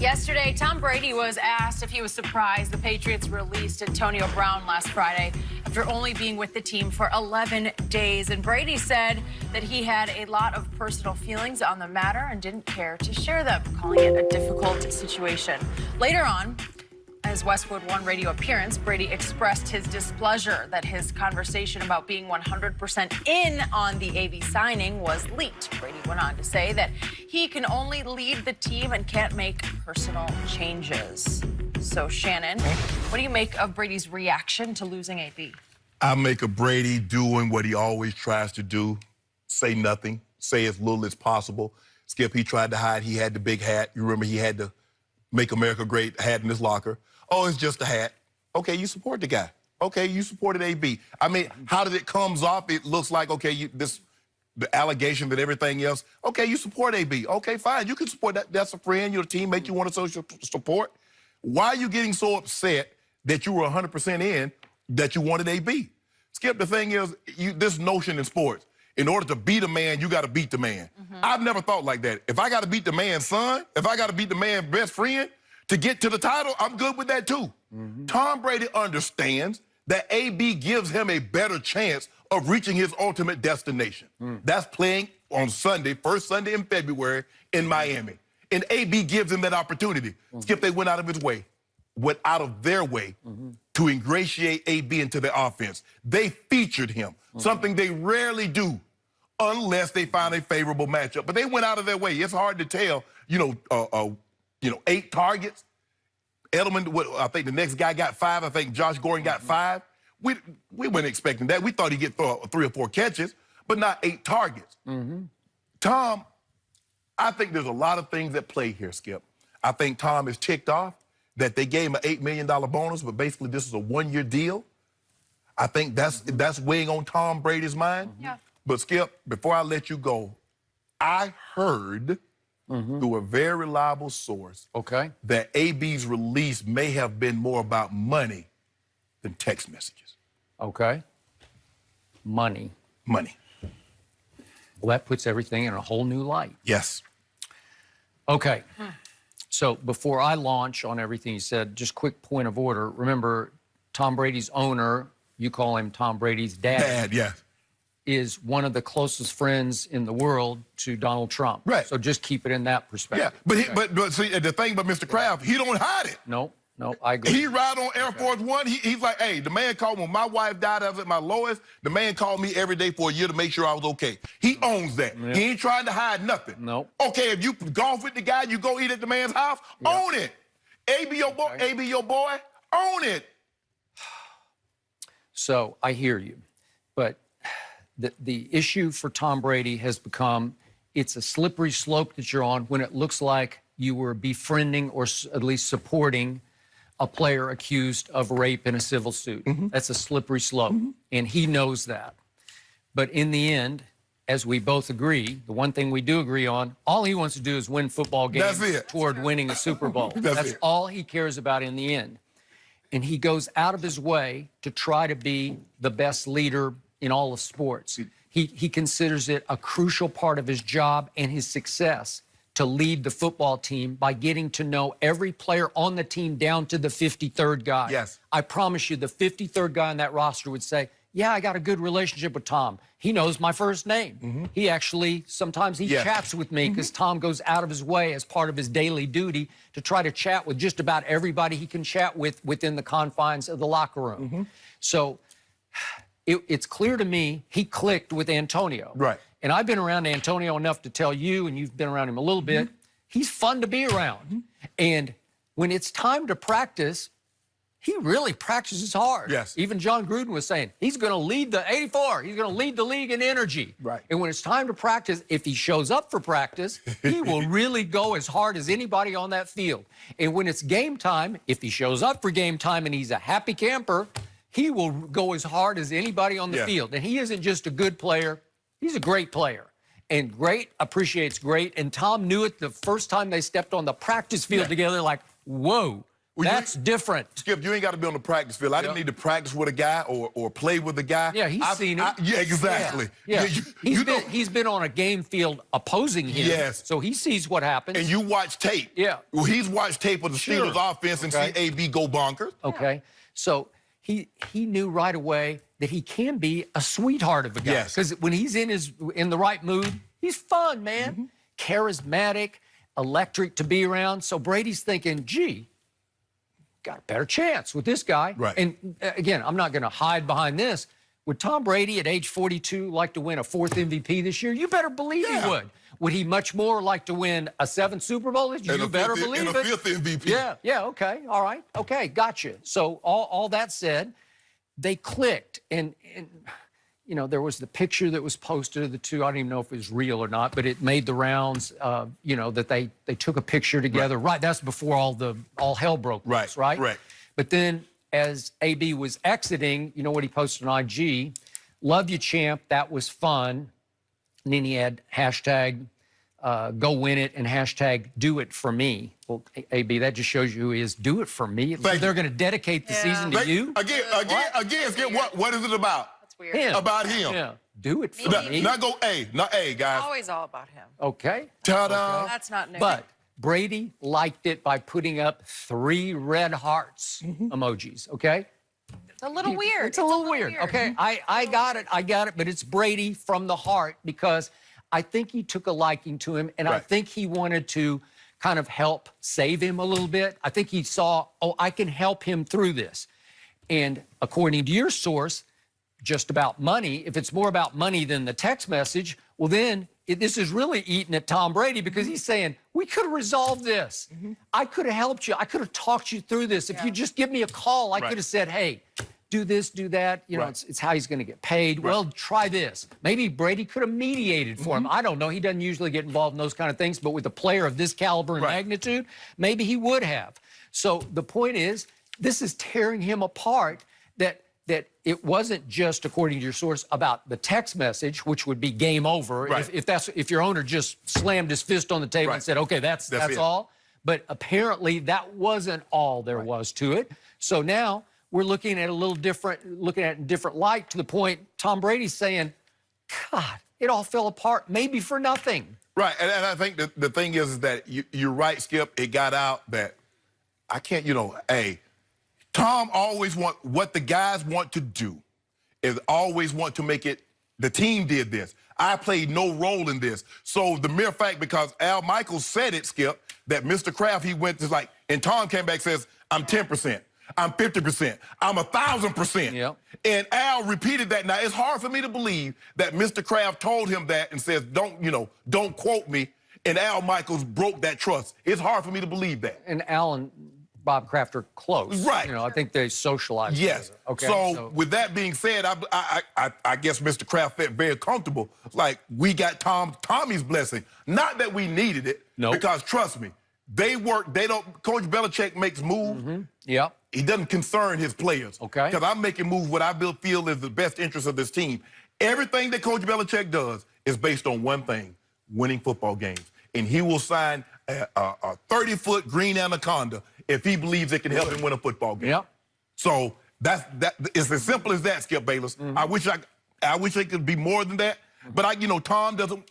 Yesterday, Tom Brady was asked if he was surprised the Patriots released Antonio Brown last Friday after only being with the team for 11 days. And Brady said that he had a lot of personal feelings on the matter and didn't care to share them, calling it a difficult situation. Later on, at his Westwood One radio appearance, Brady expressed his displeasure that his conversation about being 100% in on the AV signing was leaked. Brady went on to say that he can only lead the team and can't make personal changes. So, Shannon, what do you make of Brady's reaction to losing AB? I make of Brady doing what he always tries to do, say nothing, say as little as possible. Skip, he tried to hide. He had the big hat. You remember he had the Make America Great hat in his locker. Oh, it's just a hat. Okay, you support the guy. Okay, you supported AB. I mean, how did it comes off? It looks like, okay, the allegation that everything else. Okay, you support AB. Okay, fine. You can support that. That's a friend. You're a teammate. You want to social support. Why are you getting so upset that you were 100% in that you wanted AB? Skip, the thing is, this notion in sports, in order to beat a man, you got to beat the man. I've never thought like that. If I got to beat the man's son, if I got to beat the man's best friend to get to the title, I'm good with that too. Tom Brady understands that AB gives him a better chance of reaching his ultimate destination. That's playing on Sunday, first Sunday in February in Miami. And AB gives him that opportunity. Skip, they went out of their way to ingratiate AB into the offense. They featured him, something they rarely do unless they find a favorable matchup. But they went out of their way. It's hard to tell, 8 targets. Edelman, I think the next guy got 5. I think Josh Gordon got 5. We weren't expecting that. We thought he'd get 3 or 4 catches, but not 8 targets. Tom, I think there's a lot of things at play here, Skip. I think Tom is ticked off that they gave him an $8 million bonus, but basically this is a 1-year deal. I think that's weighing on Tom Brady's mind. But Skip, before I let you go, I heard through a very reliable source that AB's release may have been more about money than text messages. Money. Money. Well, that puts everything in a whole new light. Yes. Okay. So before I launch on everything you said, just quick point of order. Remember, Tom Brady's owner, you call him Tom Brady's dad. Yes. Is one of the closest friends in the world to Donald Trump. Right. So just keep it in that perspective. Yeah, but see, the thing about Mr. Kraft, he don't hide it. No, I agree. He ride on Air Force One. He's like, hey, the man called me when my wife died. I was at my lowest. The man called me every day for a year to make sure I was okay. He owns that. He ain't trying to hide nothing. Okay, if you golf with the guy, you go eat at the man's house, own it. AB your boy, own it. So I hear you, but the issue for Tom Brady has become, it's a slippery slope that you're on when it looks like you were befriending or at least supporting a player accused of rape in a civil suit. That's a slippery slope, and he knows that. But in the end, as we both agree, the one thing we do agree on, all he wants to do is win football games toward winning a Super Bowl. That's all he cares about in the end. And he goes out of his way to try to be the best leader in all of sports. He considers it a crucial part of his job and his success to lead the football team by getting to know every player on the team down to the 53rd guy. Yes. I promise you, the 53rd guy on that roster would say, yeah, I got a good relationship with Tom. He knows my first name. He actually, sometimes he chats with me because Tom goes out of his way as part of his daily duty to try to chat with just about everybody he can chat with within the confines of the locker room. So it's clear to me he clicked with Antonio. Right. And I've been around Antonio enough to tell you, and you've been around him a little bit, he's fun to be around. And when it's time to practice, he really practices hard. Yes. Even John Gruden was saying, he's going to lead the 84. He's going to lead the league in energy. Right. And when it's time to practice, if he shows up for practice, he will really go as hard as anybody on that field. And when it's game time, if he shows up for game time and he's a happy camper, he will go as hard as anybody on the field. And he isn't just a good player. He's a great player. And great appreciates great. And Tom knew it the first time they stepped on the practice field together, like, whoa, That's different. Skip, you ain't got to be on the practice field. I didn't need to practice with a guy or play with a guy. Yeah, he's seen it. Yeah, exactly. Yeah. Yeah. He's been on a game field opposing him. Yes. So he sees what happens. And you watch tape. Yeah. Well, he's watched tape of the Steelers offense and see AB go bonkers. Okay. So he knew right away that he can be a sweetheart of a guy. Yes. Because when he's in the right mood, he's fun, man. Charismatic, electric to be around. So Brady's thinking, gee, got a better chance with this guy. Right. And again, I'm not going to hide behind this. Would Tom Brady at age 42 like to win a 4th MVP this year? You better believe he would. Would he much more like to win a 7th Super Bowl this year? You better believe it. And a 5th MVP. Yeah, okay, all right, okay, gotcha. So all that said, they clicked. And you know, there was the picture that was posted of the two. I don't even know if it was real or not, but it made the rounds, you know, that they took a picture together. Right, that's before all hell broke loose, right? Right. But then as AB was exiting, you know what he posted on IG? Love you, champ. That was fun. And then he had hashtag go win it and hashtag do it for me. Well, AB, that just shows you who he is. Do it for me. They're going to dedicate the season to you? Again, what is it about? That's weird. Him. About him. Yeah. Do it for me. Not A, guys. Always all about him. Okay. Ta-da. That's not new. But Brady liked it by putting up 3 red hearts emojis, okay? It's a little weird. It's a little weird, okay? I got it, but it's Brady from the heart because I think he took a liking to him, and I think he wanted to kind of help save him a little bit. I think he saw, oh, I can help him through this. And according to your source, just about money, if it's more about money than the text message, well, then this is really eating at Tom Brady because he's saying, we could have resolved this. I could have helped you. I could have talked you through this. If you just give me a call, I could have said, hey, do this, do that. You know, it's how he's going to get paid. Well, try this. Maybe Brady could have mediated for him. I don't know. He doesn't usually get involved in those kind of things, but with a player of this caliber and magnitude, maybe he would have. So the point is, this is tearing him apart, that it wasn't just, according to your source, about the text message, which would be game over if your owner just slammed his fist on the table and said, okay, that's all. But apparently that wasn't all there was to it. So now we're looking at looking at it in a different light, to the point Tom Brady's saying, God, it all fell apart, maybe for nothing. Right, and I think the thing is that you're right, Skip. It got out that I can't, you know, Tom always what the guys want to do is always want to make it, the team did this. I played no role in this. So the mere fact, because Al Michaels said it, Skip, that Mr. Kraft, he went to like, and Tom came back and says, I'm 10%, I'm 50%, I'm 1,000%. Yep. And Al repeated that. Now, it's hard for me to believe that Mr. Kraft told him that and says, don't quote me, and Al Michaels broke that trust. It's hard for me to believe that. And Al and Bob Kraft are close. Right. You know, I think they socialize Yes. together. Okay. So with that being said, I guess Mr. Kraft felt very comfortable. Like, we got Tommy's blessing. Not that we needed it. Nope. Because trust me, Coach Belichick makes moves. Yep. He doesn't concern his players. Okay. Because I'm making moves what I feel is the best interest of this team. Everything that Coach Belichick does is based on one thing: winning football games. And he will sign a 30-foot green anaconda if he believes it can help him win a football game. Yep. So it's as simple as that, Skip Bayless. I wish it could be more than that. But Tom doesn't,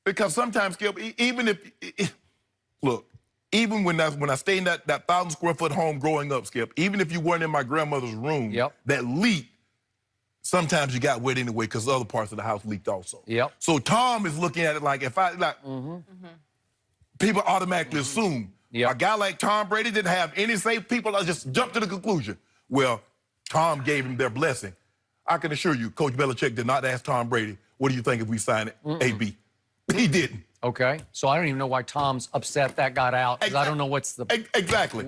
because sometimes, Skip, even look, even when I stayed in that 1,000-square-foot home growing up, Skip, even if you weren't in my grandmother's room, that leak, sometimes you got wet anyway because other parts of the house leaked also. Yep. So Tom is looking at it like, people automatically assume a guy like Tom Brady didn't have any say. People just jump to the conclusion, well, Tom gave him their blessing. I can assure you, Coach Belichick did not ask Tom Brady, what do you think if we sign it, AB? He didn't. Okay. So I don't even know why Tom's upset that got out, because I don't know what's the... Exactly.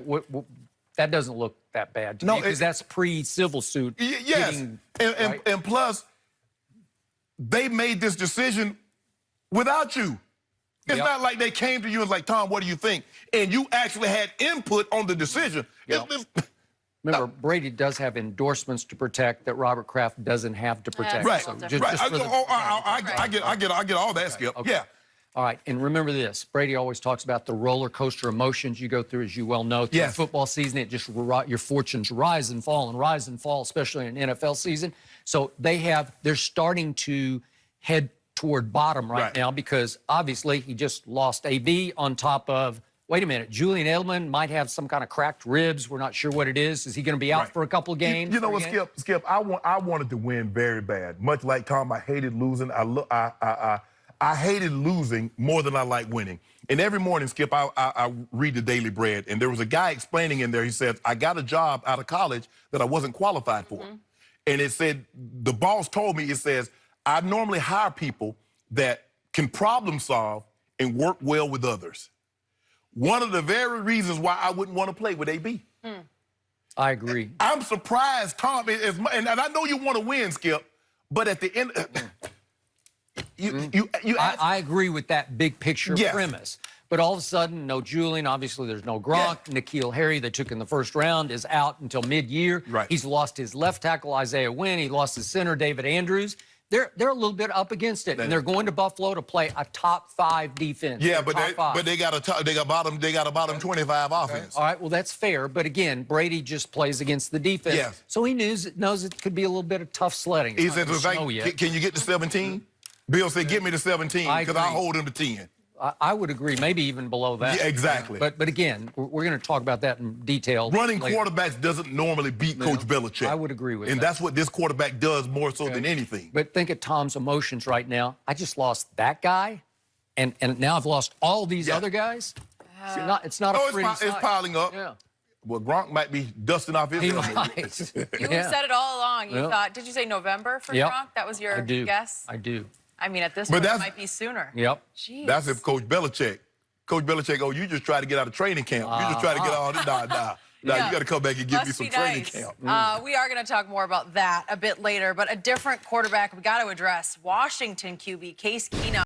That doesn't look that bad to me, because that's pre-civil suit. Yes. And plus, they made this decision without you. It's not like they came to you and was like, Tom, what do you think? And you actually had input on the decision. Remember, Brady does have endorsements to protect that Robert Kraft doesn't have to protect. Right. So I get all that, Skip. Okay. Yeah. All right, and remember this. Brady always talks about the roller coaster emotions you go through, as you well know. Through Yes. the football season, it just your fortunes rise and fall, especially in an NFL season. So they're starting to head toward bottom right now because obviously he just lost AB on top of, wait a minute, Julian Edelman might have some kind of cracked ribs. We're not sure what it is. Is he going to be out for a couple of games? You know what, Skip? I wanted to win very bad. Much like Tom, I hated losing. I hated losing more than I like winning. And every morning, Skip, I read the Daily Bread, and there was a guy explaining in there. He said, I got a job out of college that I wasn't qualified for. And it said, the boss told me, it says, I normally hire people that can problem solve and work well with others. One of the very reasons why I wouldn't want to play with AB. I agree. I'm surprised, Tom, and I know you want to win, Skip, but at the end, I agree with that big picture premise. But all of a sudden, no Julian. Obviously, there's no Gronk. N'Keal Harry, they took in the first round, is out until mid-year. He's lost his left tackle, Isaiah Wynn. He lost his center, David Andrews. They're a little bit up against it, and they're going to Buffalo to play a top 5 defense. Yeah, but they got a bottom 25 offense. All right, well that's fair, but again, Brady just plays against the defense, so he knows it could be a little bit of tough sledding. He said, "Can you get to 17?" Bill said, "Give me the 17 because I'll hold him to 10." I would agree, maybe even below that. Yeah, exactly. But again, we're going to talk about that in detail. Running later. quarterbacks doesn't normally beat Coach Belichick. I would agree with that. And that's what this quarterback does more so than anything. But think of Tom's emotions right now. I just lost that guy, and now I've lost all these other guys. It's not a pretty sight. It's piling up. Yeah. Well, Gronk might be dusting off his helmet. You said it all along. You thought, did you say November for Gronk? That was your guess? I do. I mean, at this point, it might be sooner. Jeez. That's if Coach Belichick, you just try to get out of training camp. You just try to get all this. Nah, you got to come back and give me some training camp. We are going to talk more about that a bit later, but a different quarterback we got to address, Washington QB Case Keenum.